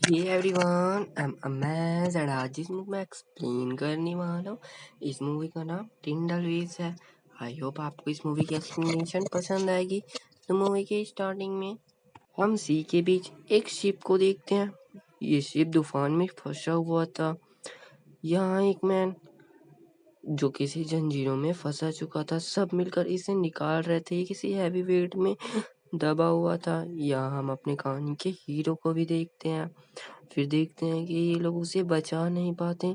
Hey everyone, I am अमेज and आज इस मूवी में एक्सप्लेन करने वाला हूँ। इस मूवी का नाम टिंडल वेव्स है। आई होप आपको इस मूवी की एक्सप्लेनेशन पसंद आएगी। तो मूवी के स्टार्टिंग में हम सी के बीच एक शिप को देखते हैं। ये शिप तूफान में फंसा हुआ था। यहाँ एक मैन जो किसी जंजीरों में फंसा चुका था, सब मिलकर इसे निकाल रहे थे। ये किसी हैवी वेट में दबा हुआ था। यहाँ हम अपने कहानी के हीरो को भी देखते हैं। फिर देखते हैं कि ये लोग उसे बचा नहीं पाते।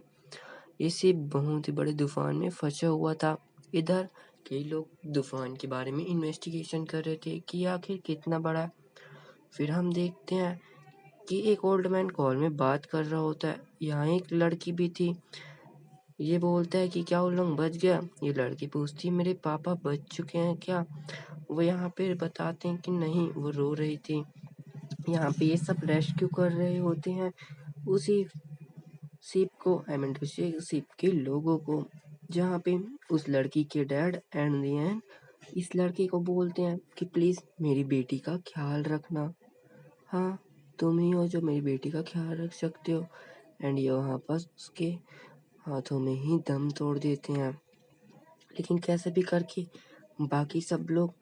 इसे बहुत ही बड़े तूफान में फंसा हुआ था। इधर कई लोग तूफान के बारे में इन्वेस्टिगेशन कर रहे थे कि आखिर कितना बड़ा है। फिर हम देखते हैं कि एक ओल्ड मैन कॉल में बात कर रहा होता है। यहाँ एक लड़की भी थी। ये बोलता है कि क्या वो लोग बच गया। ये लड़की पूछती है मेरे पापा बच चुके हैं क्या। वो यहाँ पे बताते हैं कि नहीं, वो रो रही थी। यहाँ पे ये सब रेस्क्यू कर रहे होते हैं उसी शिप को, आई मीन टू से शिप के लोगों को। जहाँ पे उस लड़की के डैड एंड दी एंड इस लड़के को बोलते हैं कि प्लीज मेरी बेटी का ख्याल रखना। हाँ, तुम ही हो जो मेरी बेटी का ख्याल रख सकते हो। एंड ये वहाँ पर उसके हाथों में ही दम तोड़ देते हैं। लेकिन कैसे भी करके बाकी सब लोग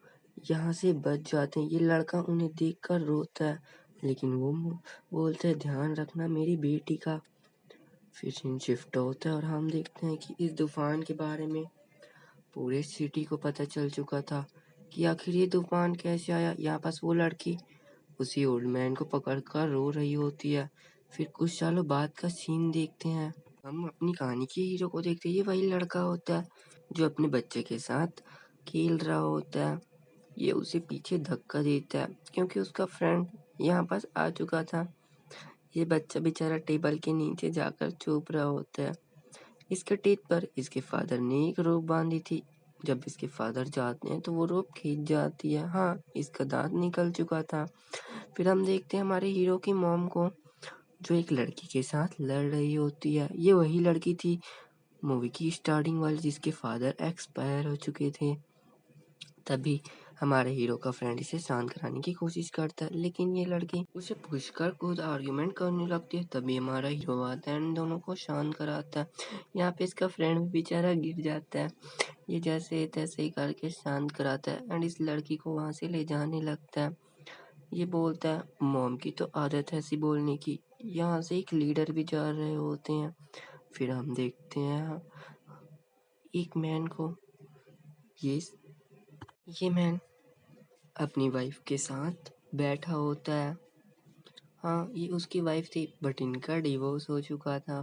यहाँ से बच जाते हैं। ये लड़का उन्हें देखकर रोता है, लेकिन वो बोलते हैं ध्यान रखना मेरी बेटी का। फिर सीन शिफ्ट होता है और हम देखते हैं कि इस तूफान के बारे में पूरे सिटी को पता चल चुका था कि आखिर ये तूफान कैसे आया। यहाँ पास वो लड़की उसी ओल्ड मैन को पकड़कर रो रही होती है। फिर कुछ सालों बाद का सीन देखते हैं। हम अपनी कहानी के हीरो को देखते हैं। ये वही लड़का होता है जो अपने बच्चे के साथ खेल रहा होता है। ये उसे पीछे धक्का देता है क्योंकि उसका फ्रेंड यहाँ पास आ चुका था। ये बच्चा बेचारा टेबल के नीचे जाकर छुप रहा होता है। इसके टीथ पर इसके फादर ने एक रोप बांधी थी। जब इसके फादर जाते हैं तो वो रोप खींच जाती है। हाँ, इसका दांत निकल चुका था। फिर हम देखते हैं हमारे हीरो की मॉम को, जो एक लड़की के साथ लड़ रही होती है। ये वही लड़की थी मूवी की स्टार्टिंग वाली जिसके फादर एक्सपायर हो चुके थे। तभी हमारे हीरो का फ्रेंड इसे शांत कराने की कोशिश करता है, लेकिन ये लड़की उसे पुशकर खुद आर्ग्यूमेंट करने लगती है। तभी हमारा हीरो आता है एंड दोनों को शांत कराता है। यहाँ पे इसका फ्रेंड भी बेचारा गिर जाता है। ये जैसे तैसे ही करके शांत कराता है एंड इस लड़की को वहाँ से ले जाने लगता है। ये बोलता है मॉम की तो आदत है ऐसी बोलने की। यहाँ से एक लीडर भी जा रहे होते हैं। फिर हम देखते हैं एक मैन को। ये ये मैन अपनी वाइफ के साथ बैठा होता है। हाँ, ये उसकी वाइफ थी बट इनका डिवोर्स हो चुका था।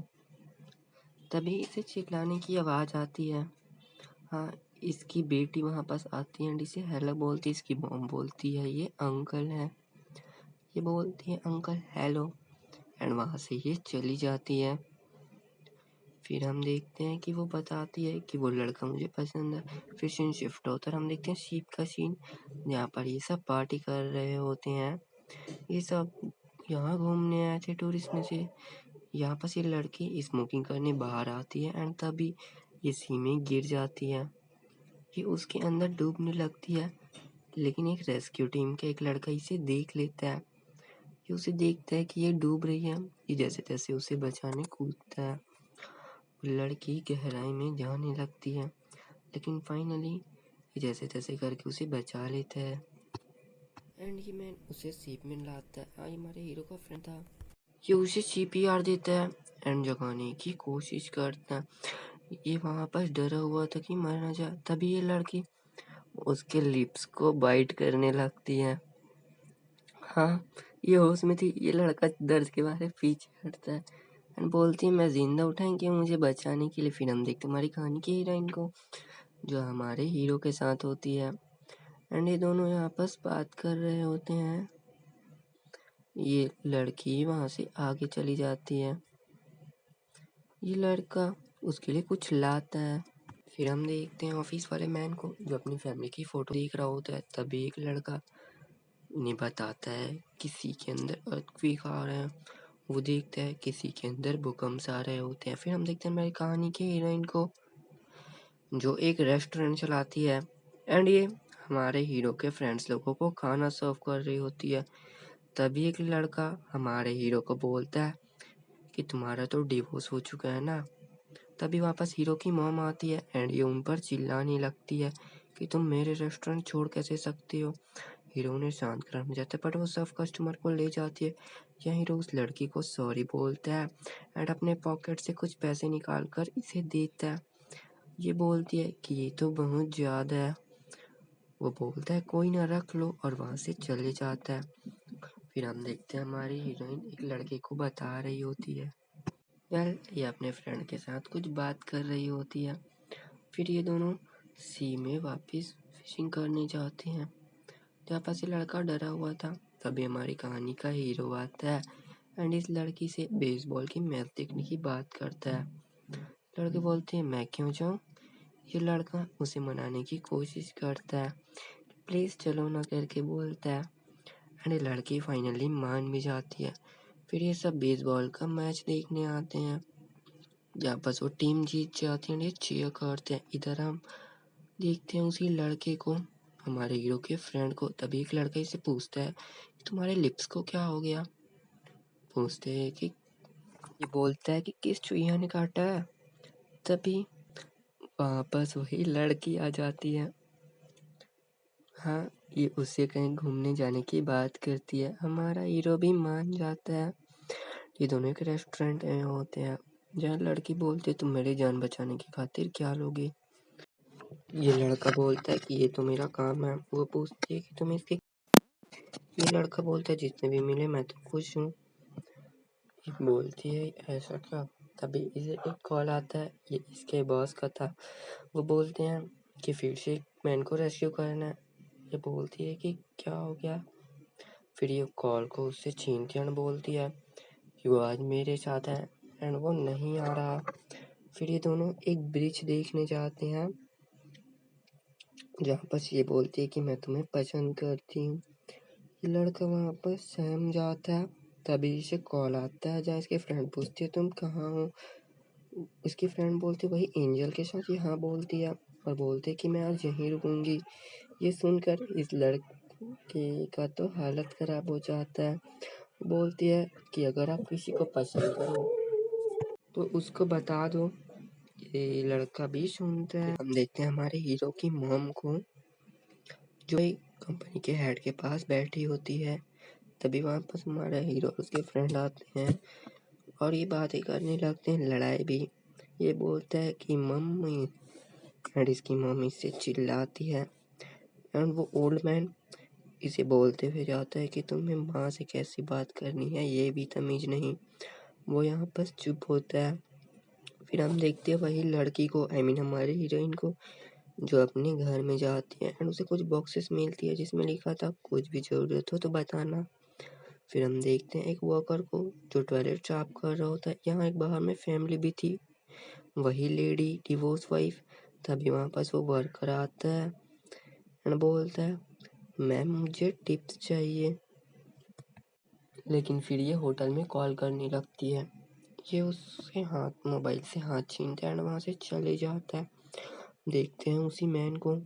तभी इसे चिल्लाने की आवाज़ आती है। हाँ, इसकी बेटी वहाँ पास आती है एंड इसे हेलो बोलती है। इसकी मॉम बोलती है ये अंकल है। ये बोलती है अंकल हेलो एंड वहाँ से ये चली जाती है। फिर हम देखते हैं कि वो बताती है कि वो लड़का मुझे पसंद है। फिर सीन शिफ्ट होता है, हम देखते हैं शिप का सीन जहाँ पर ये सब पार्टी कर रहे होते हैं। ये सब यहाँ घूमने आए थे टूरिस्ट में से। यहाँ पर ये लड़की स्मोकिंग करने बाहर आती है एंड तभी ये सी में गिर जाती है। ये उसके अंदर डूबने लगती है, लेकिन एक रेस्क्यू टीम का एक लड़का इसे देख लेता है। ये उसे देखता है कि ये डूब रही है। ये जैसे तैसे उसे बचाने कूदता है। लड़की गहराई में जाने लगती है, लेकिन फाइनली ये जैसे तैसे करके उसे बचा लेता है एंड ये मैन उसे शिप में लाता है। ये हमारे हीरो का फ्रेंड था। ये उसे सीपीआर देता है एंड जगाने की कोशिश करता है। ये वहाँ पर डरा हुआ था कि मर ना जाए। तभी ये लड़की उसके लिप्स को बाइट करने लगती है। हाँ, ये होश में थी। ये लड़का दर्द के मारे पीछे हटता है एंड बोलती है मैं जिंदा उठाएंगे मुझे बचाने के लिए। फिर हम देखते हमारी कहानी की हीरोइन को, जो हमारे हीरो के साथ होती है एंड ये दोनों आपस बात कर रहे होते हैं। ये लड़की वहाँ से आगे चली जाती है। ये लड़का उसके लिए कुछ लाता है। फिर हम देखते हैं ऑफिस वाले मैन को, जो अपनी फैमिली की फोटो देख रहा होता है। तभी एक लड़का उन्हें बताता है किसी के अंदर अर्थक्वेक आ रहा है। वो देखता है किसी के अंदर भूकंप आ रहे होते हैं। फिर हम देखते हैं हमारी कहानी के हीरोइन को, जो एक रेस्टोरेंट चलाती है एंड ये हमारे हीरो के फ्रेंड्स लोगों को खाना सर्व कर रही होती है। तभी एक लड़का हमारे हीरो को बोलता है कि तुम्हारा तो डिवोर्स हो चुका है ना। तभी वापस हीरो की मॉम आती है एंड ये उन पर चिल्लाने लगती है कि तुम मेरे रेस्टोरेंट छोड़ कैसे सकती हो। हीरो उन्हें शांत कराने जाता है बट वो सब कस्टमर को ले जाती है। यहाँ हीरो उस लड़की को सॉरी बोलता है एंड अपने पॉकेट से कुछ पैसे निकाल कर इसे देता है। ये बोलती है कि ये तो बहुत ज़्यादा है। वो बोलता है कोई ना रख लो और वहाँ से चले जाता है। फिर हम देखते हैं हमारी हीरोइन एक लड़के को बता रही होती है। ये अपने फ्रेंड के साथ कुछ बात कर रही होती है। फिर ये दोनों सी में वापस फिशिंग करने जाते हैं जहाँ पर से लड़का डरा हुआ था। तभी हमारी कहानी का हीरो आता है एंड इस लड़की से बेसबॉल की मैच देखने की बात करता है। लड़के बोलते हैं मैं क्यों जाऊँ। ये लड़का उसे मनाने की कोशिश करता है, प्लीज़ चलो ना करके बोलता है एंड लड़की फाइनली मान भी जाती है। फिर ये सब बेसबॉल का मैच देखने आते हैं जहाँ पर वो टीम जीत जाती है, ये चीयर करते हैं। इधर हम देखते हैं उसी लड़के को, हमारे हीरो के फ्रेंड को। तभी एक लड़का इसे पूछता है तुम्हारे लिप्स को क्या हो गया। पूछते हैं कि ये बोलता है कि किस चूहिया ने काटा है। तभी वापस वही लड़की आ जाती है। हाँ, ये उससे कहीं घूमने जाने की बात करती है। हमारा हीरो भी मान जाता है। ये दोनों एक रेस्टोरेंट में होते हैं जहाँ लड़की बोलती है तुम मेरी जान बचाने की खातिर क्या लोगे। ये लड़का बोलता है कि ये तो मेरा काम है। वो पूछती है कि तुम इसके। ये लड़का बोलता है जितने भी मिले मैं तो खुश हूँ। ये बोलती है ऐसा क्या। तभी इसे एक कॉल आता है, ये इसके बॉस का था। वो बोलते हैं कि फिर से एक मैन को रेस्क्यू करना है। ये बोलती है कि क्या हो गया। फिर ये कॉल को उससे छीनती है, बोलती है कि वो आज मेरे साथ है एंड वो नहीं आ रहा। फिर ये दोनों एक ब्रिज देखने जाते हैं जहाँ पर ये बोलती है कि मैं तुम्हें पसंद करती हूँ। ये लड़का वहाँ पर सहम जाता है। तभी इसे कॉल आता है जहाँ इसके फ्रेंड पूछती है तुम कहाँ हो। इसकी फ्रेंड बोलती है वही एंजल के साथ। ये हाँ बोलती है और बोलते है कि मैं आज यहीं रुकूंगी। ये सुनकर इस लड़के का तो हालत खराब हो जाता है। बोलती है कि अगर आप किसी को पसंद करो तो उसको बता दो। ये लड़का भी सुनता है। हम देखते हैं हमारे हीरो की मॉम को जो एक कंपनी के हेड के पास बैठी होती है। तभी वहाँ पर हमारा हीरो उसके फ्रेंड आते हैं और ये बातें करने लगते हैं, लड़ाई भी। ये बोलता है कि मम्मी एंड इसकी मम्मी इससे चिल्लाती है एंड वो ओल्ड मैन इसे बोलते हुए जाता है कि तुम्हें माँ से कैसी बात करनी है, ये भी तमीज़ नहीं। वो यहाँ पर चुप होता है। फिर हम देखते हैं वही लड़की को, आई मीन हमारे हीरोइन को, जो अपने घर में जाती है एंड उसे कुछ बॉक्सेस मिलती है जिसमें लिखा था कुछ भी ज़रूरत हो तो बताना। फिर हम देखते हैं एक वर्कर को जो टॉयलेट साफ कर रहा होता है। यहाँ एक बाहर में फैमिली भी थी, वही लेडी डिवोर्स वाइफ। तभी वहाँ पास वो वर्कर आता है एंड बोलता है मैम मुझे टिप्स चाहिए। लेकिन फिर ये होटल में कॉल करने लगती है। ये उसके हाथ मोबाइल से हाथ छीनता है एंड वहाँ से चले जाता है। देखते हैं उसी मैन को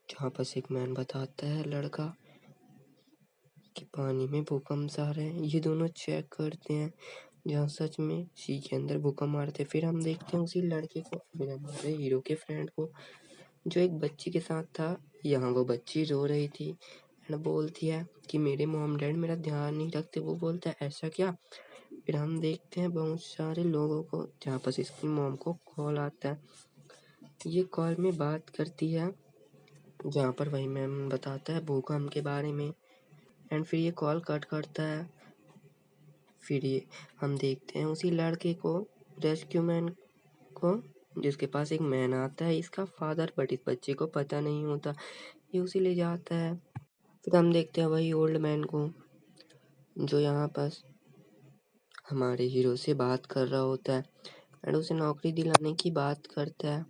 जहाँ पर एक मैन बताता है लड़का कि पानी में भूकंप आ रहे हैं। ये दोनों चेक करते हैं जहाँ सच में सी के अंदर भूकंप आ रहे थे। फिर हम देखते हैं उसी लड़के को, फिर हमारे हीरो के फ्रेंड को जो एक बच्ची के साथ था। यहाँ वो बच्ची रो रही थी एंड बोलती है कि मेरे मॉम डैड मेरा ध्यान नहीं रखते। वो बोलता है ऐसा क्या। फिर हम देखते हैं बहुत सारे लोगों को जहाँ पर इसकी मॉम को कॉल आता है। ये कॉल में बात करती है जहाँ पर वही मैम बताता है भूकंप के बारे में एंड फिर ये कॉल कट करता है। फिर ये हम देखते हैं उसी लड़के को, रेस्क्यू मैन को, जिसके पास एक मैन आता है इसका फादर, बट इस बच्चे को पता नहीं होता। ये उसे ले जाता है। फिर हम देखते हैं वही ओल्ड मैन को जो यहाँ पास हमारे हीरो से बात कर रहा होता है एंड उसे नौकरी दिलाने की बात करता है।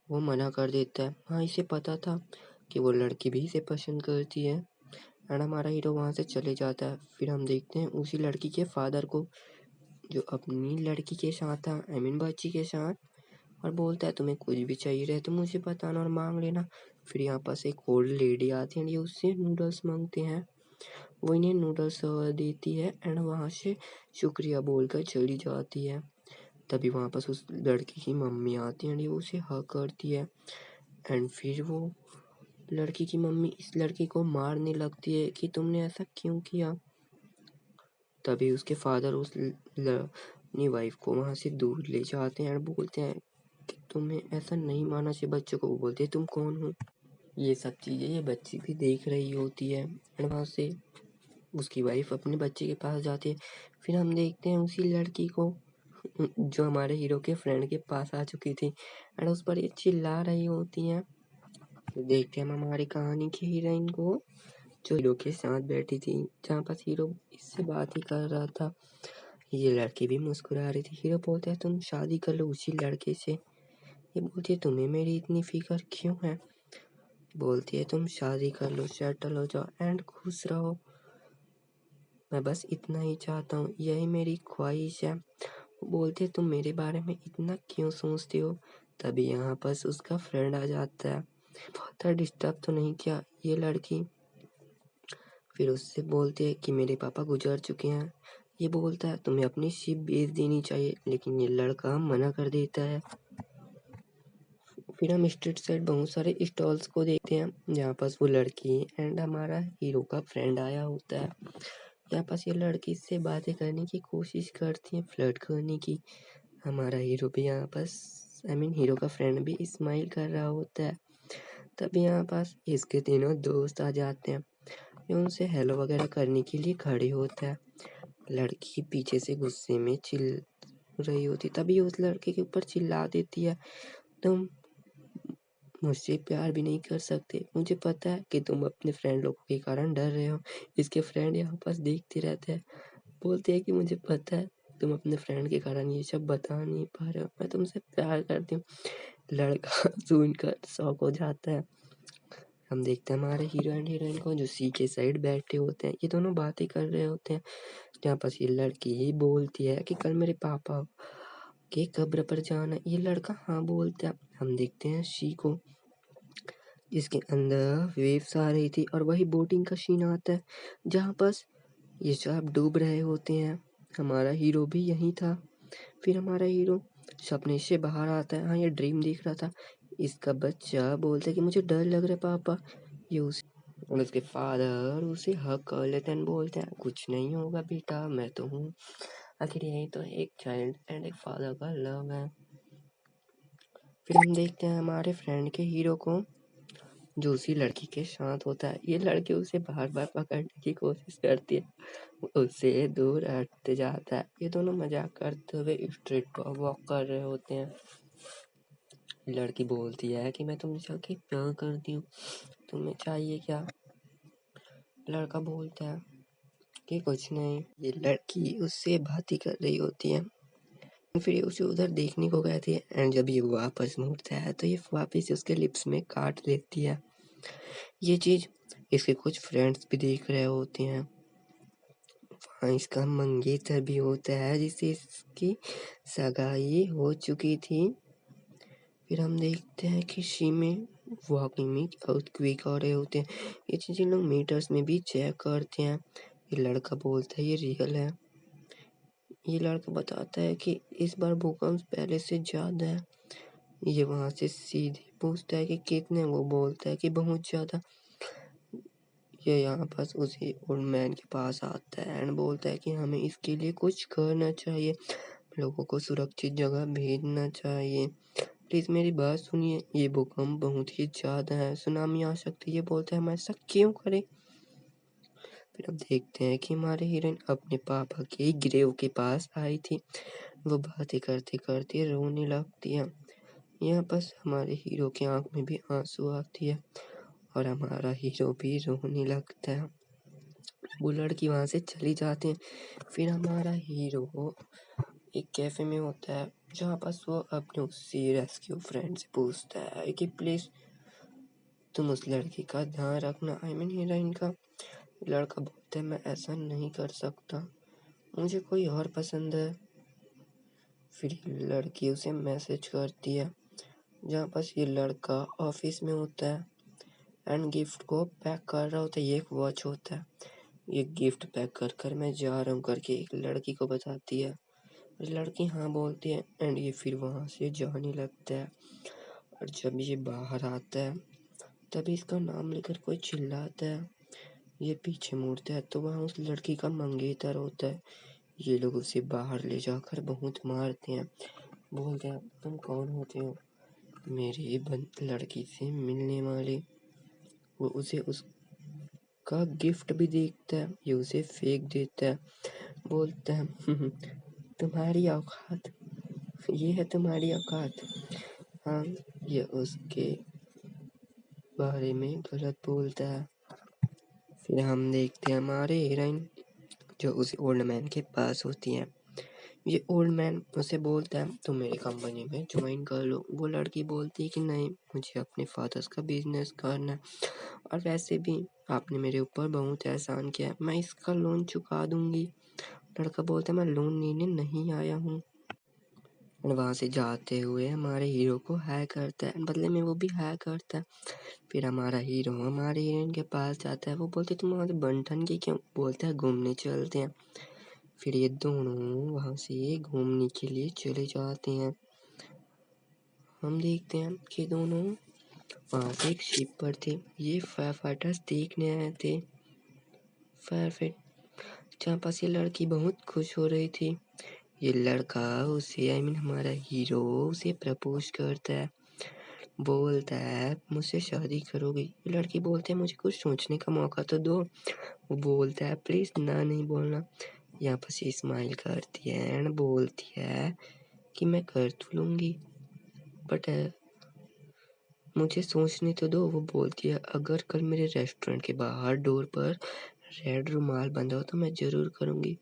वो मना कर देता है। हाँ, इसे पता था कि वो लड़की भी इसे पसंद करती है एंड हमारा हीरो वहाँ से चले जाता है। फिर हम देखते हैं उसी लड़की के फादर को जो अपनी लड़की के साथ था, आई मीन बच्ची के साथ, और बोलता है तुम्हें कुछ भी चाहिए रहे तो मुझे बताना और मांग लेना। फिर यहाँ पास एक ओल्ड लेडी आती है, ये उससे नूडल्स मांगते हैं वो इन्हें नूडल्स देती है एंड वहाँ से शुक्रिया बोलकर चली जाती है। तभी वहाँ पर उस लड़की की मम्मी आती है एंड वो उसे हक करती है एंड फिर वो लड़की की मम्मी इस लड़की को मारने लगती है कि तुमने ऐसा क्यों किया। तभी उसके फादर अपनी वाइफ को वहाँ से दूर ले जाते हैं और बोलते हैं कि तुम्हें ऐसा नहीं मानना चाहिए बच्चों को। वो बोलते हैं तुम कौन हो। ये सब चीज़ें ये बच्ची भी देख रही होती है एंड वहाँ से उसकी वाइफ अपने बच्चे के पास जाती है। फिर हम देखते हैं उसी लड़की को जो हमारे हीरो के फ्रेंड के पास आ चुकी थी एंड उस पर ये चिल्ला रही होती हैं। तो देखते हैं हम हमारी कहानी की हीरोइन को जो हीरो के साथ बैठी थी, जहाँ पास हीरो इससे बात ही कर रहा था। ये लड़की भी मुस्कुरा रही थी। हीरो बोलता है तुम शादी कर लो उसी लड़के से। ये बोलती है तुम्हें मेरी इतनी फिक्र क्यों है। बोलती है तुम शादी कर लो, सेटल हो जाओ एंड खुश रहो, मैं बस इतना ही चाहता हूँ, यही मेरी ख्वाहिश है। वो बोलती है तुम मेरे बारे में इतना क्यों सोचती हो। तभी यहाँ पर उसका फ्रेंड आ जाता है। बहुत डिस्टर्ब तो नहीं किया। ये लड़की फिर उससे बोलती है कि मेरे पापा गुजर चुके हैं। ये बोलता है तुम्हें अपनी शिप बेच देनी चाहिए, लेकिन ये लड़का मना कर देता है। फिर हम स्ट्रीट साइड बहुत सारे स्टॉल्स को देखते हैं जहाँ पास वो लड़की एंड हमारा हीरो का फ्रेंड आया होता है। यहाँ पास ये लड़की से बातें करने की कोशिश करती है, फ्लर्ट करने की। हमारा हीरो भी यहाँ पास हीरो का फ्रेंड भी स्माइल कर रहा होता है। तभी यहाँ पास इसके तीनों दोस्त आ जाते हैं। ये उनसे हेलो वगैरह करने के लिए खड़े होता है। लड़की पीछे से गुस्से में चिल्ला रही होती, तभी उस लड़के के ऊपर चिल्ला देती है तुम मुझसे प्यार भी नहीं कर सकते, मुझे पता है कि तुम अपने फ्रेंड लोगों के कारण डर रहे हो। इसके फ्रेंड यहाँ पास देखते रहते हैं, बोलते हैं कि मुझे पता है तुम अपने फ्रेंड के कारण ये सब बता नहीं पा रहे हो, मैं तुमसे प्यार करती हूँ। लड़का सुनकर शॉक हो जाता है। हम देखते हैं हमारे हीरो एंड हीरोइन को जो सी के साइड बैठे होते हैं। ये दोनों बातें कर रहे होते हैं। जहाँ पास ये लड़की बोलती है कि कल मेरे पापा के कब्र पर जाना। ये लड़का हाँ बोलता है। हम देखते हैं सी को जिसके अंदर वेव्स आ रही थी और वही बोटिंग का सीन आता है जहाँ पास ये सब डूब रहे होते हैं। हमारा हीरो भी यहीं था। फिर हमारा हीरो सपने से बाहर आता है। हाँ ये ड्रीम देख रहा था। इसका बच्चा बोलता है कि मुझे डर लग रहा है पापा। ये और उसके फादर उसे हक कर लेते हैं, बोलते हैं कुछ नहीं होगा बेटा, मैं तो हूँ। आखिर यही तो एक चाइल्ड एंड एक फादर का लव है। फिर हम देखते हैं हमारे फ्रेंड के हीरो को जो उसी लड़की के साथ होता है। ये लड़की उसे बार बार पकड़ने की कोशिश करती है, उससे दूर हटते जाता है। ये दोनों मजाक करते हुए स्ट्रीट पर वॉक कर रहे होते हैं। लड़की बोलती है कि मैं तुमसे जाके प्यार करती हूँ, तुम्हें चाहिए क्या। लड़का बोलता है कि कुछ नहीं। ये लड़की उससे बातें कर रही होती है। फिर ये उसे उधर देखने को कहती है एंड जब ये वापस मुड़ता है तो ये वापस उसके लिप्स में काट लेती है। ये चीज इसके कुछ फ्रेंड्स भी देख रहे होते हैं। वहाँ इसका मंगेतर भी होता है जिससे इसकी सगाई हो चुकी थी। फिर हम देखते हैं कि शी में वॉकिंग में अर्थक्वेक आ रहे होते हैं। ये चीज़ें लोग मीटर्स में भी चेक करते हैं। ये लड़का बोलता है ये रियल है। ये लड़का बताता है कि इस बार भूकंप पहले से ज़्यादा है। ये वहाँ से सीधे पूछता है कि कितने, वो बोलता है कि बहुत ज़्यादा। ये यहाँ पास उसी ओल्ड मैन के पास आता है एंड बोलता है कि हमें इसके लिए कुछ करना चाहिए, लोगों को सुरक्षित जगह भेजना चाहिए। प्लीज़ मेरी बात सुनिए, ये भूकंप बहुत ही ज़्यादा है, सुनामी आ सकती है। ये बोलता है हम ऐसा क्यों करें। फिर अब देखते हैं कि हमारे हीरोइन अपने पापा के ग्रेव के पास आई थी। वो बातें करते करते रोने लगती है। यहाँ पास हमारे हीरो की आंख में भी आंसू आती है और हमारा हीरो भी रोने लगता है। वो लड़की वहाँ से चली जाती है। फिर हमारा हीरो एक कैफे में होता है जहाँ पास वो अपने उसी रेस्क्यू फ्रेंड से पूछता है कि प्लीज तुम उस लड़की का ध्यान रखना, हीरोइन का। लड़का बोलता है मैं ऐसा नहीं कर सकता, मुझे कोई और पसंद है। फिर लड़की उसे मैसेज करती है जहाँ पास ये लड़का ऑफिस में होता है एंड गिफ्ट को पैक कर रहा होता है। ये एक वॉच होता है। ये गिफ्ट पैक कर कर मैं जा रहा हूँ करके एक लड़की को बताती है। लड़की हाँ बोलती है एंड ये फिर वहाँ से जाने लगता है। और जब ये बाहर आता है तभी इसका नाम लेकर कोई चिल्लाता है। ये पीछे मुड़ता है तो वहाँ उस लड़की का मंगेतर होता है। ये लोग उसे बाहर ले जाकर बहुत मारते हैं। बोलते हैं तुम कौन होते हो? मेरी लड़की से मिलने वाले। वो उसे उसका गिफ्ट भी देखता है, ये उसे फेंक देता है। बोलता है तुम्हारी औकात, ये है तुम्हारी औकात। हाँ, ये उसके बारे में गलत बोलता है। फिर हम देखते हैं हमारे हीरोइन जो उस ओल्ड मैन के पास होती है। ये ओल्ड मैन उसे बोलता है तुम मेरी कंपनी में ज्वाइन कर लो। वो लड़की बोलती है कि नहीं, मुझे अपने फादर्स का बिजनेस करना है और वैसे भी आपने मेरे ऊपर बहुत एहसान किया है, मैं इसका लोन चुका दूंगी। लड़का बोलता है मैं लोन लेने नहीं आया हूँ। और वहाँ से जाते हुए हमारे हीरो को हैक करता है, बदले में वो भी हैक करता है। फिर हमारा हीरो हमारे हीरोइन के पास जाता है। वो बोलते तुम वहाँ से बंठन की क्यों? बोलता है घूमने चलते हैं। फिर ये दोनों वहाँ से घूमने के लिए चले जाते हैं। हम देखते हैं कि दोनों वहाँ से एक शिप पर थे। ये फायर फाइटर्स देखने आए थे। फायर फाइट जहाँ पास ये लड़की बहुत खुश हो रही थी। ये लड़का उसे हमारा हीरो उसे प्रपोज करता है। बोलता है मुझसे शादी करोगी? ये लड़की बोलती है मुझे कुछ सोचने का मौका तो दो। वो बोलता है प्लीज ना नहीं बोलना। यहाँ पर से स्माइल करती है एंड बोलती है कि मैं कर तो लूंगी बट मुझे सोचने तो दो। वो बोलती है अगर कल मेरे रेस्टोरेंट के बाहर डोर पर रेड रुमाल बंधा हो तो मैं जरूर करूंगी।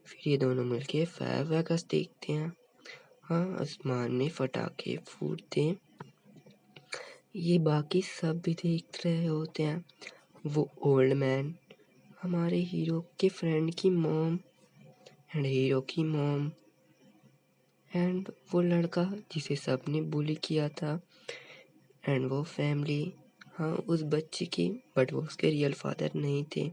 फिर ये दोनों मिलके फायरवर्क्स देखते हैं। हाँ, आसमान में पटाखे फूटते हैं। ये बाकी सब भी देख रहे होते हैं। वो ओल्ड मैन हमारे हीरो के फ्रेंड की मॉम एंड हीरो की मॉम एंड वो लड़का जिसे सबने बुली किया था एंड वो फैमिली, हाँ उस बच्चे की, बट वो उसके रियल फादर नहीं थे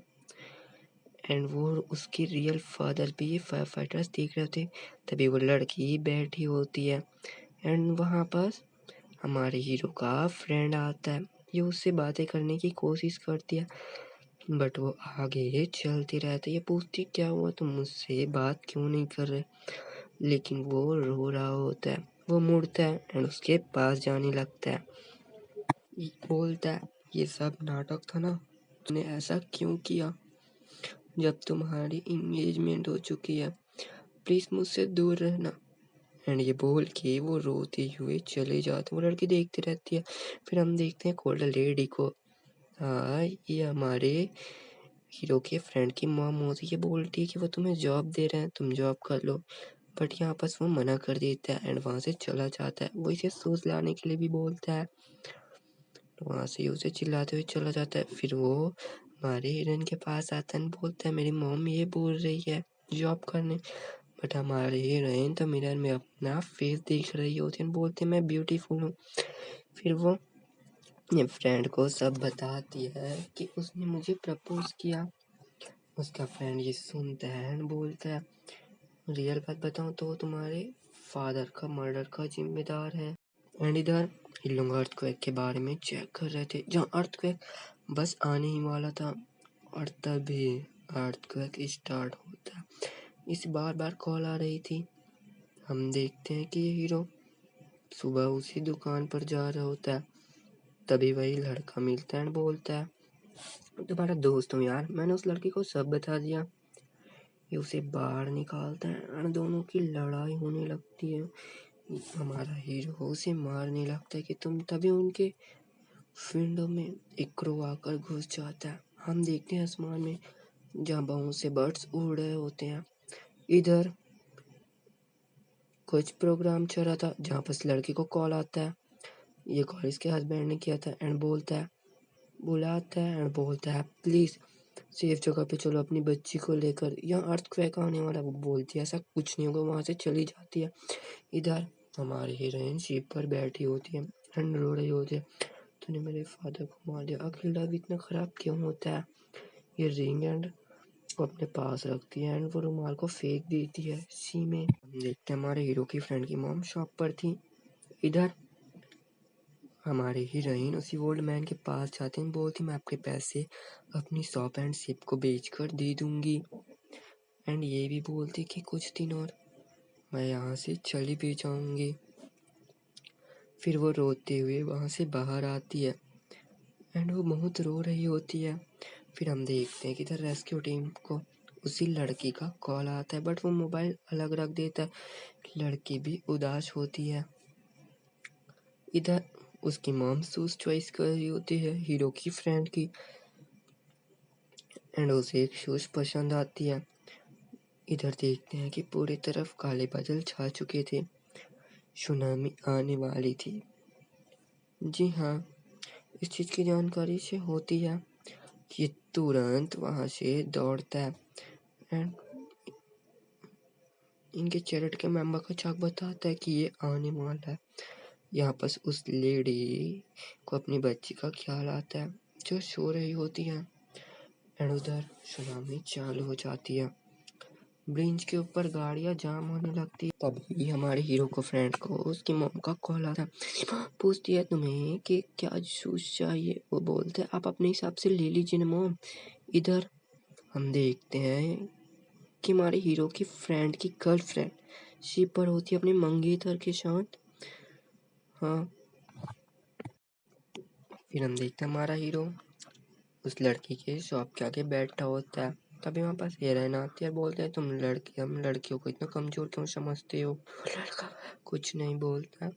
एंड वो उसके रियल फादर भी ये फायर फाइटर्स देख रहे थे। तभी वो लड़की बैठी होती है एंड वहाँ पास हमारे हीरो का फ्रेंड आता है। ये उससे बातें करने की कोशिश करती है बट वो आगे चलती रहती है। ये पूछती क्या हुआ, तुम मुझसे बात क्यों नहीं कर रहे? लेकिन वो रो रहा होता है। वो मुड़ता है एंड उसके पास जाने लगता है। बोलता है ये सब नाटक था ना, तुमने ऐसा क्यों किया जब तुम्हारी इंगेजमेंट हो चुकी है? प्लीज मुझसे दूर रहना। एंड ये बोल के वो रोते हुए चले जाते। वो लड़की देखती रहती है। फिर हम देखते हैं कोल्ड लेडी को। हाँ, ये हमारे हीरो के फ्रेंड की मॉम होती है। बोलती है कि वो तुम्हें जॉब दे रहे हैं, तुम जॉब कर लो। बट यहाँ पास वो मना कर देता है एंड वहाँ से चला जाता है। वो इसे शूज लाने के लिए भी बोलता है। वहाँ से उसे चिल्लाते हुए चला जाता है। फिर वो हमारे हीरोइन के पास आता है, बोलता है मेरी मॉम ये बोल रही है जॉब करने। बट हमारे हीरोइन तो मिरर में अपना फेस देख रही होती है, बोलती है मैं ब्यूटीफुल हूँ। फिर वो अपने फ्रेंड को सब बताती है कि उसने मुझे प्रपोज किया। उसका फ्रेंड ये सुनता है एंड बोलता है रियल बात बताऊं तो वो तुम्हारे फादर का मर्डर का जिम्मेदार है। एंड इधर इन लोग अर्थक्वेक के बारे में चेक कर रहे थे, जहाँ अर्थक्वेक बस आने ही वाला था और तभी अर्थक्वेक स्टार्ट होता है। इस बार बार कॉल आ रही थी। हम देखते हैं कि ये हीरो सुबह उसी दुकान पर जा रहा होता है। तभी वही लड़का मिलता है और बोलता है तुम्हारा दोस्त हूँ यार, मैंने उस लड़की को सब बता दिया। ये उसे बाहर निकालता है और दोनों की लड़ाई होने लगती है। हमारा हीरो उसे मारने लगता है कि तुम, तभी उनके विंडो में एक क्रो आकर घुस जाता है। हम देखते हैं आसमान में जहाँ बहुत से बर्ड्स उड़ रहे होते हैं। इधर कुछ प्रोग्राम चल रहा था जहाँ पर लड़की को कॉल आता है। ये कॉल इसके हस्बैंड ने किया था एंड बुलाता है एंड बोलता है प्लीज सेफ जगह पे चलो अपनी बच्ची को लेकर, यहाँ अर्थक्वेक आने वाला। वो बोलती है ऐसा कुछ नहीं होगा, वहां से चली जाती है। इधर हमारी हीरोइन शिप पर बैठी होती है एंड रो रही होती है तूने मेरे फादर को मार दिया, आखिर लव इतना खराब क्यों होता है? ये रिंग एंड को अपने पास रखती है एंड वो रुमाल को फेंक देती है सी में। हम देखते हैं हमारे हीरो की फ्रेंड की मॉम शॉप पर थी। इधर हमारे हीरोइन उसी ओल्ड मैन के पास जाती है, बोलती मैं आपके पैसे अपनी शॉप एंड शिप को बेचकर दे दूंगी एंड ये भी बोलती कि कुछ दिन और मैं यहाँ से चली भी जाऊंगी। फिर वो रोते हुए वहाँ से बाहर आती है एंड वो बहुत रो रही होती है। फिर हम देखते हैं कि इधर रेस्क्यू टीम को उसी लड़की का कॉल आता है बट वो मोबाइल अलग रख देता है। लड़की भी उदास होती है। इधर उसकी मॉम शूज चॉइस कर रही होती है हीरो की फ्रेंड की एंड उसे एक शूज पसंद आती है। इधर देखते हैं कि पूरी तरफ काले बादल छा चुके थे, सुनामी आने वाली थी। जी हाँ, इस चीज की जानकारी से होती है कि तुरंत वहां से दौड़ता है एंड इनके चैरिटी के मेंबर को चाक बताता है कि ये आने वाला है। यहाँ पर उस लेडी को अपनी बच्ची का ख्याल आता है जो सो रही होती है एंड उधर सुनामी चालू हो जाती है। ब्रिज के ऊपर गाड़ियां जाम होने लगती है। तभी हमारे हीरो को फ्रेंड को उसकी मॉम का कॉल आता है। पूछती है तुम्हें कि क्या शूज चाहिए। वो बोलते हैं आप अपने हिसाब से ले लीजिए ना मॉम। इधर हम देखते हैं कि हमारे हीरो की फ्रेंड की गर्लफ्रेंड शिप पर होती है अपने मंगेतर के साथ। हाँ, फिर हम देखते हैं हमारा हीरो उस लड़की के शॉप के आगे बैठा होता है। तभी वहाँ पास हीरोइन आती है, बोलते हैं तुम लड़की हम लड़कियों को इतना कमजोर क्यों समझते हो। लड़का कुछ नहीं बोलता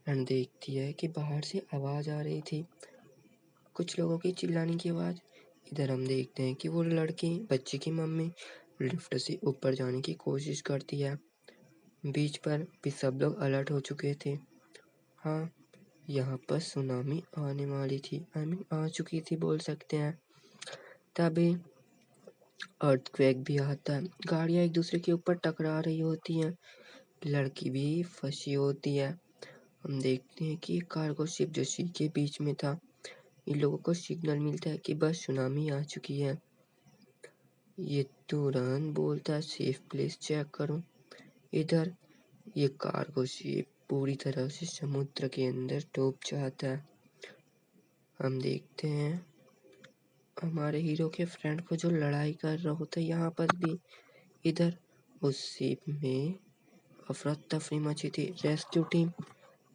एंड देखती है कि बाहर से आवाज आ रही थी, कुछ लोगों की चिल्लाने की आवाज। इधर हम देखते हैं कि वो लड़की बच्ची की मम्मी लिफ्ट से ऊपर जाने की कोशिश करती है। बीच पर भी सब लोग अलर्ट हो चुके थे। हाँ, यहाँ पर सुनामी आने वाली थी, आई मीन आ चुकी थी बोल सकते हैं। तभी अर्थक्वेक भी आता है, गाड़ियां एक दूसरे के ऊपर टकरा रही होती हैं, लड़की भी फंसी होती है। हम देखते हैं कि कार्गो शिप जो सी के बीच में था, इन लोगों को सिग्नल मिलता है कि बस सुनामी आ चुकी है। ये तुरंत बोलता है सेफ प्लेस चेक करो। इधर ये कार्गो शिप पूरी तरह से समुद्र के अंदर डूब जाता है। हम देखते हैं हमारे हीरो के फ्रेंड को जो लड़ाई कर रहा होता है यहाँ पर भी। इधर उस शिप में अफरा तफरी मची थी, रेस्क्यू टीम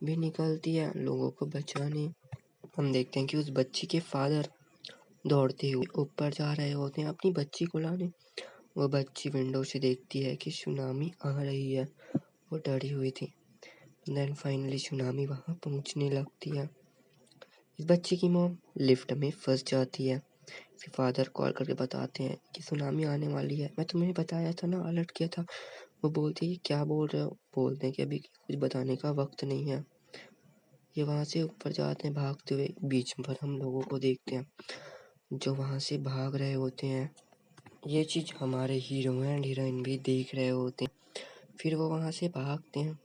भी निकलती है लोगों को बचाने। हम देखते हैं कि उस बच्ची के फादर दौड़ते हुए ऊपर जा रहे होते हैं अपनी बच्ची को लाने। वो बच्ची विंडो से देखती है कि सुनामी आ रही है, वो डरी हुई थी। देन फाइनली सुनामी वहां पहुंचने लगती है। इस बच्ची की मॉम लिफ्ट में फंस जाती है। फिर फादर कॉल करके बताते हैं कि सुनामी आने वाली है, मैं तुम्हें बताया था ना, अलर्ट किया था। वो बोलती है क्या बोल रहे हो। बोलते हैं कि अभी कुछ बताने का वक्त नहीं है। ये वहां से ऊपर जाते हैं भागते हुए, बीच पर हम लोगों को देखते हैं जो वहां से भाग रहे होते हैं। ये चीज हमारे हीरो एंड हीरोइन भी देख रहे होते हैं। फिर वो वहां से भागते हैं,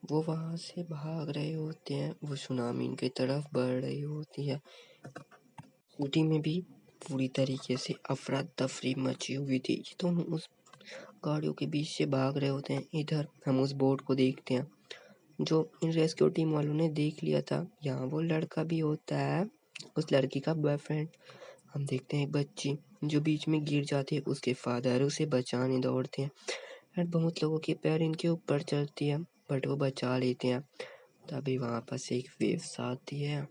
वो वहां से भाग रहे होते हैं, वो सुनामी की तरफ बढ़ रही होती है। सिटी में भी पूरी तरीके से अफरा तफरी मची हुई थी। ये दोनों उस गाड़ियों के बीच से भाग रहे होते हैं। इधर हम उस बोट को देखते हैं जो इन रेस्क्यू टीम वालों ने देख लिया था। यहाँ वो लड़का भी होता है, उस लड़की का बॉयफ्रेंड। हम देखते हैं एक बच्ची जो बीच में गिर जाती है, उसके फादर उसे बचाने दौड़ते हैं और बहुत लोगों के पैर इनके ऊपर चढ़ती है बट वो बचा लेते हैं। तभी वहाँ पर से एक वेव्स आती है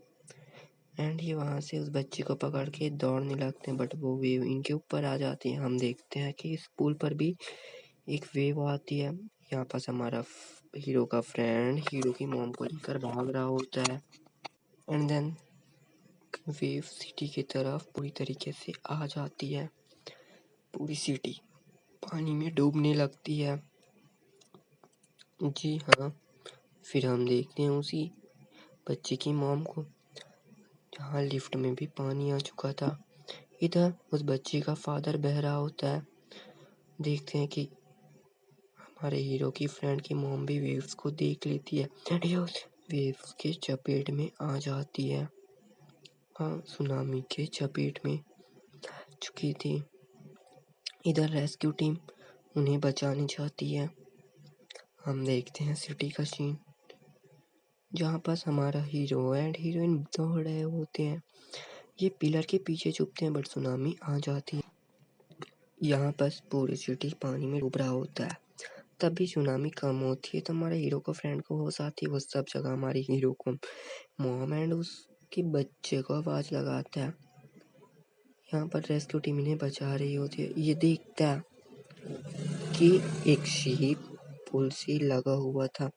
एंड ये वहाँ से उस बच्ची को पकड़ के दौड़ने लगते हैं बट वो वेव इनके ऊपर आ जाती है। हम देखते हैं कि इस पुल पर भी एक वेव आती है। यहाँ पास हमारा हीरो का फ्रेंड हीरो की मॉम को लेकर भाग रहा होता है एंड देन वेव सिटी की तरफ पूरी तरीके से आ जाती है। पूरी सिटी पानी में डूबने लगती है। जी हाँ, फिर हम देखते हैं उसी बच्ची की मॉम को, जहाँ लिफ्ट में भी पानी आ चुका था। इधर उस बच्ची का फादर बह रहा होता है। देखते हैं कि हमारे हीरो की फ्रेंड की मॉम भी वेव्स को देख लेती है, वेव्स के चपेट में आ जाती है। हाँ, सुनामी के चपेट में चुकी थी। इधर रेस्क्यू टीम उन्हें बचाने जाती है। हम देखते हैं सिटी का सीन, जहाँ पर हमारा हीरो एंड हीरोइन दौड़ रहे होते हैं। ये पिलर के पीछे छुपते हैं बट सुनामी आ जाती है। यहाँ पर पूरी सिटी पानी में डूब रहा होता है। तभी सुनामी कम होती है तो हमारे हीरो को फ्रेंड को होश आती है। वो सब जगह हमारे हीरो को मॉम एंड उसके बच्चे को आवाज लगाता है। यहाँ पर रेस्क्यू टीम इन्हें बचा रही होती है। ये देखता है कि एक शिप पुल से लगा हुआ था,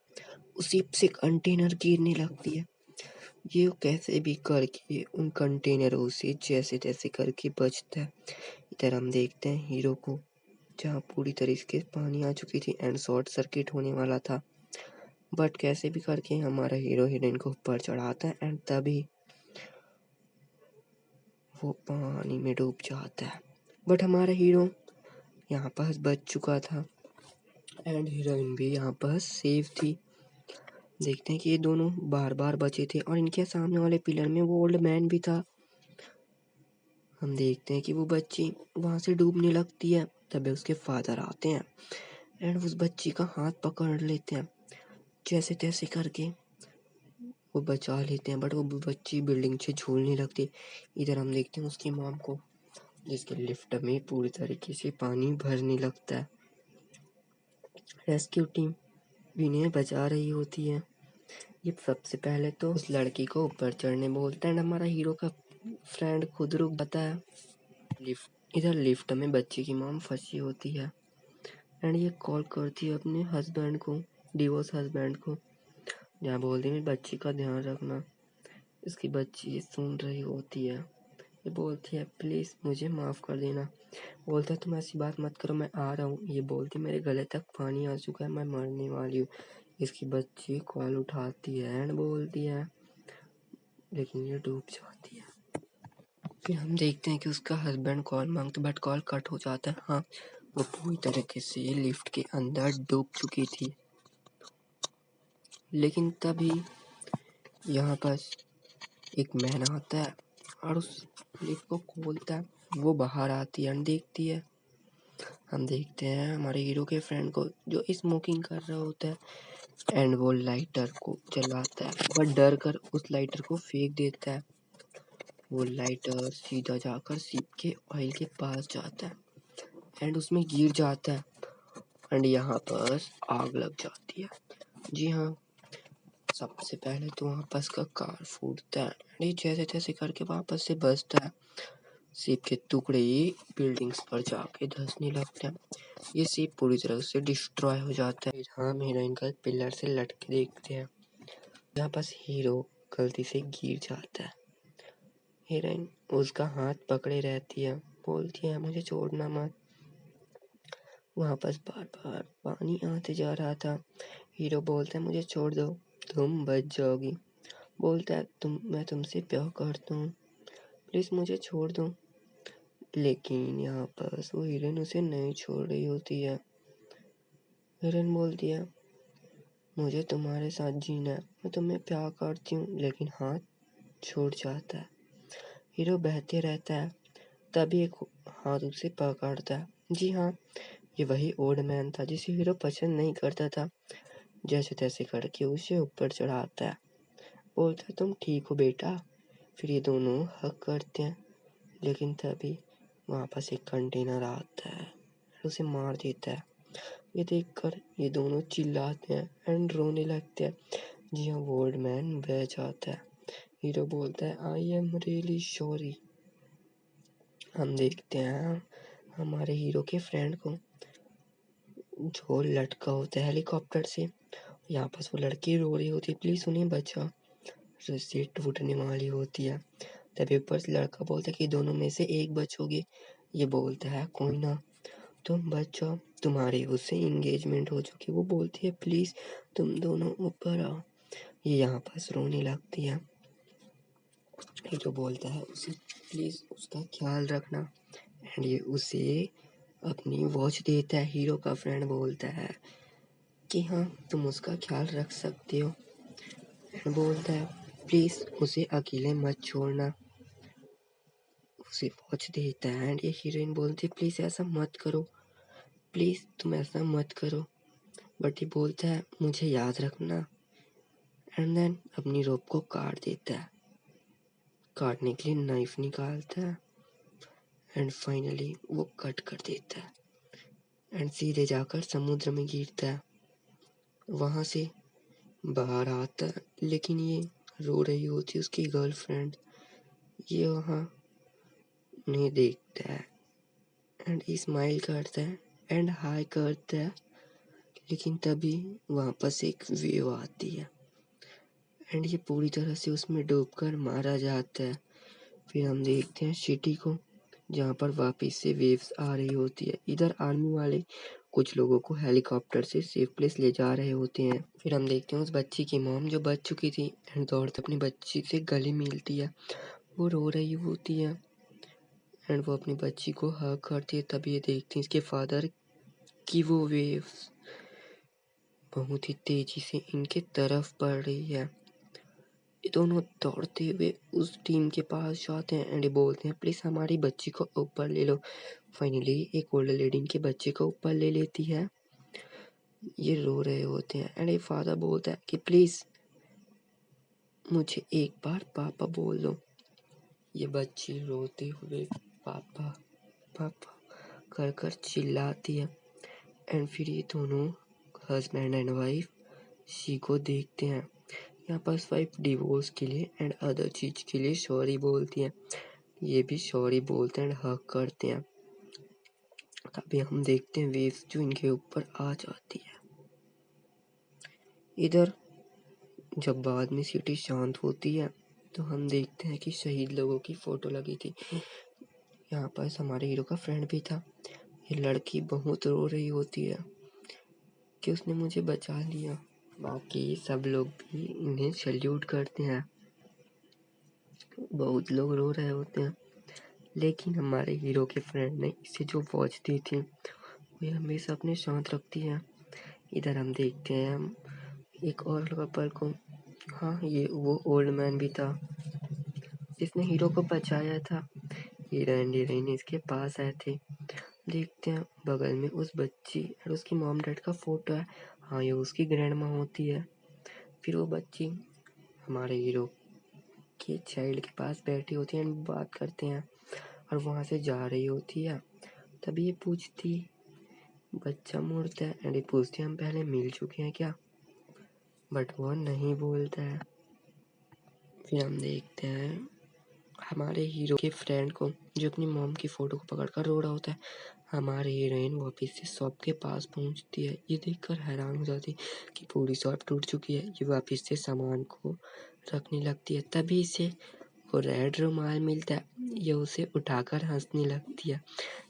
उस शिप से कंटेनर गिरने लगती है। ये कैसे भी करके उन कंटेनरों से जैसे तैसे करके बचता है। इधर हम देखते हैं हीरो को, जहाँ पूरी तरीके से पानी आ चुकी थी एंड शॉर्ट सर्किट होने वाला था, बट कैसे भी करके हमारा हीरो हीरोइन को ऊपर चढ़ाता है एंड तभी वो पानी में डूब जाता है। बट हमारा हीरो यहाँ पास बच चुका था एंड हीरोइन भी यहाँ पास सेफ थी। देखते हैं कि ये दोनों बार बार बचे थे और इनके सामने वाले पिलर में वो ओल्ड मैन भी था। हम देखते हैं कि वो बच्ची वहां से डूबने लगती है। तभी उसके फादर आते हैं एंड उस बच्ची का हाथ पकड़ लेते हैं, जैसे तैसे करके वो बचा लेते हैं। बट वो बच्ची बिल्डिंग से झूलने लगती। इधर हम देखते हैं उसकी मॉम को, जिसके लिफ्ट में पूरी तरीके से पानी भरने लगता है। रेस्क्यू टीम इन्हें बचा रही होती है। ये सबसे पहले तो उस लड़की को ऊपर चढ़ने बोलता है एंड हमारा हीरो का फ्रेंड खुद रुक जाता है। इधर लिफ्ट में बच्ची की मॉम फंसी होती है एंड ये कॉल करती है अपने हस्बैंड को, डिवोर्स हस्बैंड को, जहाँ बोलती है बच्ची का ध्यान रखना। इसकी बच्ची सुन रही होती है। ये बोलती है प्लीज़ मुझे माफ़ कर देना। बोलता है तुम ऐसी बात मत करो, मैं आ रहा हूँ। ये बोलती मेरे गले तक पानी आ चुका है, मैं मरने वाली हूँ। इसकी बच्ची कॉल उठाती है एंड बोलती है, लेकिन ये डूब जाती है। फिर हम देखते हैं कि उसका हस्बैंड कॉल मांगता बट कॉल कट हो जाता है। हाँ, वो पूरी तरीके से लिफ्ट के अंदर डूब चुकी थी। लेकिन तभी यहाँ पर एक मैन आता है और उस लिफ्ट को खोलता है। वो बाहर आती है एंड देखती है। हम देखते हैं हमारे हीरो के फ्रेंड को, जो स्मोकिंग कर रहा होता है एंड वो लाइटर को जलाता है बट डर कर उस लाइटर को फेंक देता है। वो लाइटर सीधा जाकर शिप के ऑयल के पास जाता है एंड उसमें गिर जाता है एंड यहाँ पर आग लग जाती है। जी हाँ, सबसे पहले तो वापस का कार फूटता है एंड ये जैसे तैसे करके वापस से बचता है। शिप के टुकड़े बिल्डिंग्स पर जाके धंसने लगते हैं। ये शिप पूरी तरह से डिस्ट्रॉय हो जाता है। हम हीरोइन का पिलर से लटके देखते हैं। यहाँ पास हीरो गलती से गिर जाता है। हीरोइन उसका हाथ पकड़े रहती है, बोलती है मुझे छोड़ना मत। वहाँ पास बार बार पानी आते जा रहा था। हीरो बोलता है मुझे छोड़ दो, तुम बच जाओगी। बोलता है मैं तुमसे प्यार करता हूँ, प्लीज मुझे छोड़ दो। लेकिन यहाँ पर वो हीरोइन उसे नहीं छोड़ रही होती है। हीरोइन बोलती है मुझे तुम्हारे साथ जीना है, मैं तुम्हें प्यार करती हूँ, लेकिन हाथ छूट जाता है। हीरो बहते रहता है, तभी एक हाथ उसे पकड़ता है। जी हाँ, ये वही ओल्ड मैन था जिसे हीरो पसंद नहीं करता था। जैसे तैसे करके उसे ऊपर चढ़ाता है, बोलता है तुम ठीक हो बेटा। फिर ये दोनों हक करते हैं, लेकिन तभी वापस एक कंटेनर आता है, उसे मार देता है। ये देखकर ये दोनों चिल्लाते हैं एंड रोने लगते हैं। जी हाँ, ओल्ड मैन बह जाता है। हीरो बोलता है आई एम रियली सॉरी। हम देखते हैं हमारे हीरो के फ्रेंड को, जो लटका होता है हेलीकॉप्टर से। यहाँ पास वो लड़की रो रही होती है प्लीज उन्हें बचा। रस्सी टूटने वाली होती है। तभी ऊपर से लड़का बोलता है कि दोनों में से एक बचोगे। ये बोलता है कोई ना, तुम बच जाओ, तुम्हारी उससे एंगेजमेंट हो चुकी। वो बोलती है प्लीज तुम दोनों ऊपर आओ। ये यहाँ पास रोने लगती है। ये जो बोलता है उसे प्लीज उसका ख्याल रखना एंड ये उसे अपनी वॉच देता है। हीरो का फ्रेंड बोलता है कि हाँ तुम उसका ख्याल रख सकते हो एंड बोलता है प्लीज उसे अकेले मत छोड़ना। उसे वॉच देता है एंड ये हीरोइन बोलती है प्लीज़ ऐसा मत करो, प्लीज़ तुम ऐसा मत करो, बट ये बोलता है मुझे याद रखना एंड देन अपनी रोप को काट देता है। काटने के लिए नाइफ निकालता है एंड फाइनली वो कट कर देता है एंड सीधे जाकर समुद्र में गिरता है। वहाँ से बाहर आता है लेकिन ये रो रही होती है उसकी गर्लफ्रेंड, ये वहाँ उन्हें देखता है एंड स्माइल करता है एंड हाय करता है, लेकिन तभी वापस एक वेव आती है एंड ये पूरी तरह से उसमें डूबकर मारा जाता है। फिर हम देखते हैं सिटी को जहाँ पर वापस से वेव्स आ रही होती है। इधर आर्मी वाले कुछ लोगों को हेलीकॉप्टर से सेफ प्लेस ले जा रहे होते हैं। फिर हम देखते हैं उस बच्ची की मॉम जो बच चुकी थी एंड दौड़ते अपनी बच्ची से गले मिलती है, वो रो रही होती है एंड वो अपनी बच्ची को हग करती है। तभी ये देखती है इसके फादर की वो वेव्स बहुत ही तेजी से इनके तरफ बढ़ रही है। ये दोनों दौड़ते हुए उस टीम के पास जाते हैं एंड बोलते हैं प्लीज हमारी बच्ची को ऊपर ले लो। फाइनली एक ओल्ड लेडी इनके बच्चे को ऊपर ले लेती है। ये रो रहे होते हैं एंड ये फादर बोलता है कि प्लीज मुझे एक बार पापा बोल दो। ये बच्ची रोते हुए पापा पापा कर कर चिल्लाती है एंड फिर ये दोनों हस्बैंड एंड वाइफ सी को देखते हैं। यहाँ पर वाइफ डिवोर्स के लिए एंड अदर चीज के लिए सॉरी बोलती है, ये भी सॉरी बोलते हैं एंड हक करते हैं। तभी हम देखते हैं वेव्स जो इनके ऊपर आ जाती है। इधर जब बाद में सिटी शांत होती है तो हम देखते हैं कि शहीद लोगों की फोटो लगी थी। यहाँ पर हमारे हीरो का फ्रेंड भी था। ये लड़की बहुत रो रही होती है कि उसने मुझे बचा लिया। बाकी सब लोग भी इन्हें सैल्यूट करते हैं। बहुत लोग रो रहे होते हैं लेकिन हमारे हीरो के फ्रेंड ने इसे जो वॉच दी थी वो हमेशा अपने साथ रखती है। इधर हम देखते हैं एक और कपल को। हाँ, ये वो ओल्ड मैन भी था जिसने हीरो को बचाया था। हीरो एंड हीरोइन इसके पास आए थे। देखते हैं बगल में उस बच्ची और उसकी मॉम डैड का फोटो है। हाँ, ये उसकी ग्रैंड माँ होती है। फिर वो बच्ची हमारे हीरो के चाइल्ड के पास बैठी होती है एंड बात करते हैं और वहाँ से जा रही होती है। तभी ये पूछती, बच्चा मुड़ता है एंड ये पूछती हम पहले मिल चुके हैं क्या, बट वो नहीं बोलता है। फिर हम देखते हैं हमारे हीरो के फ्रेंड को जो अपनी मॉम की फोटो को पकड़कर रो रहा होता है। हमारे हीरोइन वापिस से शॉप के पास पहुंचती है। ये देखकर हैरान हो जाती है कि पूरी शॉप टूट चुकी है। ये वापिस से सामान को रखने लगती है। तभी इसे वो रेड रुमाल मिलता है। ये उसे उठाकर हंसने लगती है।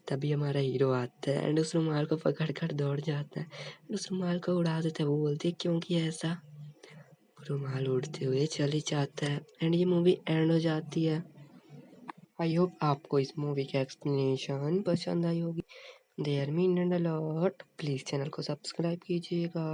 तभी हमारा हीरो आता है एंड उस रुमाल को पकड़कर दौड़ जाता है, उस रुमाल को उड़ा देता है। वो बोलती है क्योंकि ऐसा, रुमाल उड़ते हुए चले जाता है एंड ये मूवी एंड हो जाती है। आई होप आपको इस मूवी का एक्सप्लेनेशन पसंद आई होगी। There mean and a lot. Please channel को सब्सक्राइब कीजिएगा।